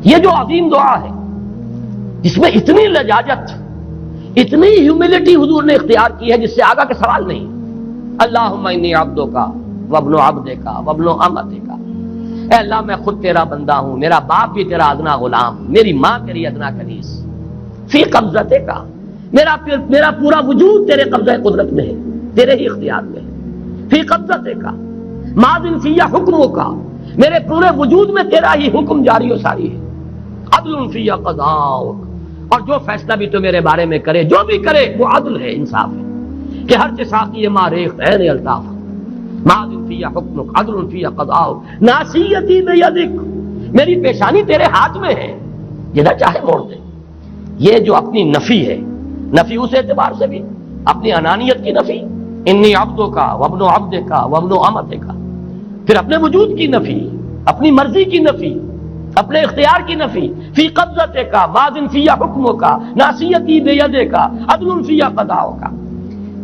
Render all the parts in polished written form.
یہ جو عظیم دعا ہے جس میں اتنی لجاجت، اتنی ہیوملٹی حضور نے اختیار کی ہے جس سے آگا کے سوال نہیں. اللہم انی عبدک وابن عبدک وابن امتک، اے اللہ میں خود تیرا بندہ ہوں، میرا باپ بھی تیرا ادنا غلام، میری ماں تیری ادنا کنیز. فی قبضتک، میرا پورا وجود تیرے قبضہ قدرت میں ہے، تیرے ہی اختیار میں ہے. فی قبضتک ماض فی حکمک، میرے پورے وجود میں تیرا ہی حکم جاری و ساری ہے. عدل فی قضاؤک، اور جو فیصلہ بھی تو میرے بارے میں کرے، جو بھی کرے وہ عدل ہے، انصاف ہے. کہ ہر چساقی ما ریخت عین الطاف، ماض فی حکمک عدل فی قضاؤک ناصیتی بیدک، میری پیشانی تیرے ہاتھ میں ہے، جدھر چاہے موڑ دے. یہ جو اپنی نفی ہے، نفی اس اعتبار سے بھی اپنی انانیت کی نفی، انی عبدک وابن عبدک وابن امتک، پھر اپنے وجود کی نفی، اپنی مرضی کی نفی، اپنے اختیار کی نفی. فی قبضتک ماض فی حکمک ناصیتی بیدک عدل فی قضاؤک.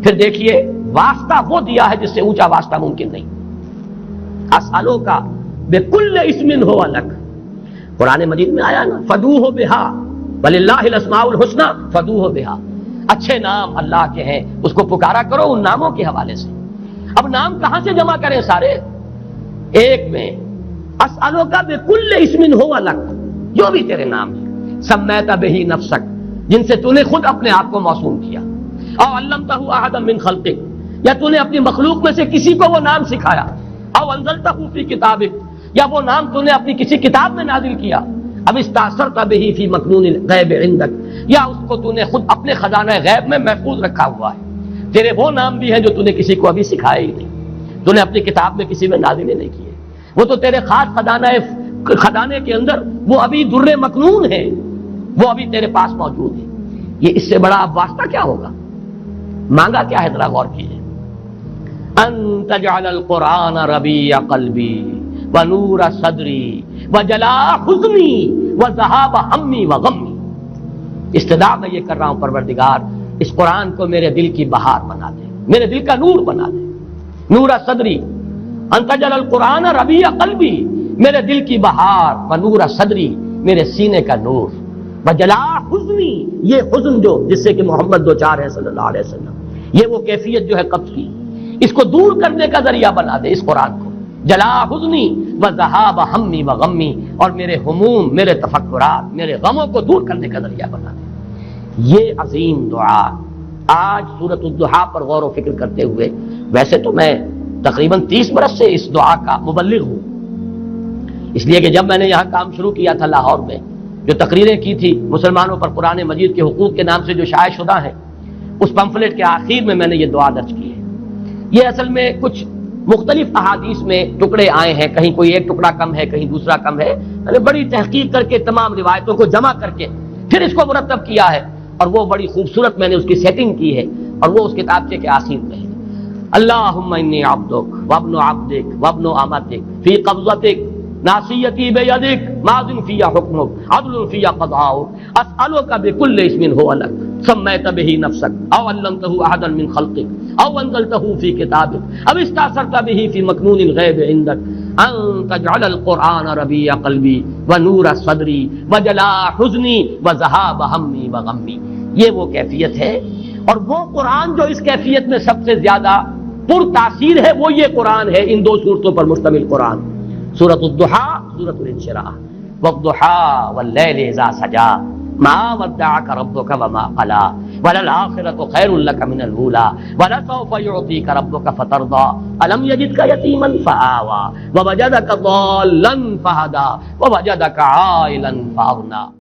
پھر دیکھیے واسطہ وہ دیا ہے جس سے اونچا واسطہ ممکن نہیں. اسألوک بکل اسم ہو لک، قرآن مجید میں آیا نا فدوہ بہا وللہ الاسماء الحسنی فدوہ بہا، اچھے نام اللہ کے ہیں، اس کو پکارا کرو ان ناموں کے حوالے سے. اب نام کہاں سے جمع کریں سارے؟ ایک میں اسألوک بکل اسم ہو لک، جو بھی تیرے نام ہیں، سمیت بہ نفسک، جن سے تو نے خود اپنے آپ کو موسوم کیا، او علمتہ احدا من خلقک، یا تو نے اپنی مخلوق میں سے کسی کو وہ نام سکھایا، او انزلتہ فی کتابک، یا وہ نام تو نے اپنی کسی کتاب میں نازل کیا، اب استاثرت بہ فی مکنون الغیب عندک، یا اس کو تو نے خود اپنے خزانہ غیب میں محفوظ رکھا ہوا ہے. تیرے وہ نام بھی ہیں جو تو نے کسی کو ابھی سکھائے ہی نہیں، تو نے اپنی کتاب میں کسی میں نازل ہی نہیں کیے، وہ تو تیرے خاص خزانے کے اندر وہ ابھی در مکنون ہے، وہ ابھی تیرے پاس موجود ہے. یہ اس سے بڑا اب واسطہ کیا ہوگا؟ مانگا کیا ہے؟ ذرا غور کیجیے. ان تجعل القرآن ربیع قلبی ونور صدری وجلاء حزنی وذہاب ہمی وغمی. استدعا میں یہ کر رہا ہوں پروردگار، اس قرآن کو میرے دل کی بہار بنا دے، میرے دل کا نور بنا دے. نور صدری، ان تجعل القرآن ربیع قلبی، میرے دل کی بہار، ونور صدری، میرے سینے کا نور، وجلاء حزنی، یہ حزن جو جس سے کہ محمد دو چار ہے صلی اللہ علیہ وسلم، یہ وہ کیفیت جو ہے قبض کی، اس کو دور کرنے کا ذریعہ بنا دے اس قرآن کو. جلاء حزنی وذہاب ہمی وغمی، اور میرے ہموم، میرے تفکرات، میرے غموں کو دور کرنے کا ذریعہ بنا دے. یہ عظیم دعا آج سورۃ الضحیٰ پر غور و فکر کرتے ہوئے، ویسے تو میں تقریباً 30 برس سے اس دعا کا مبلغ ہوں، اس لیے کہ جب میں نے یہاں کام شروع کیا تھا لاہور میں، جو تقریریں کی تھی مسلمانوں پر قرآن مجید کے حقوق کے نام سے جو شائع شدہ ہیں، اس پمفلٹ کے آخر میں نے یہ دعا درج کی ہے. یہ اصل میں کچھ مختلف احادیث میں ٹکڑے آئے ہیں، کہیں کوئی ایک ٹکڑا کم ہے، کہیں دوسرا کم ہے. میں نے بڑی تحقیق کر کے تمام روایتوں کو جمع کر کے پھر اس کو مرتب کیا ہے، اور وہ بڑی خوبصورت میں نے اس کی سیٹنگ کی ہے، اور وہ اس کتابچے کے آخر میں ہے. اللہم انی عبدک وابن عبدک وابن امتک فی قبضتک ناصیتی بیدک ماض فی حکمک عدل فی قضاؤک اسألک بکل اسم هو لک سمیت بہ نفسک او علمتہ احدا من خلقک او انزلتہ فی کتابک او استاثرت بہ فی مکنون الغیب عندک ان تجعل القرآن ربیع قلبی ونور صدری وجلاء حزنی وذہاب ہمی وغمی. یہ وہ کیفیت ہے، اور وہ قرآن جو اس کیفیت میں سب سے زیادہ پر تاثیر ہے وہ یہ قرآن ہے، ان دو صورتوں پر مشتمل قرآن، سورۃ الضحیٰ، سورۃ الانشراح. والضحیٰ واللیل اذا سجا ما ودعک ربک وما قلی وللآخرۃ خیر لک من الاولی ولسوف یعطیک ربک فترضی الم یجدک یتیما فآوی ووجدک ضالا فہدی ووجدک عائلا فاغنی.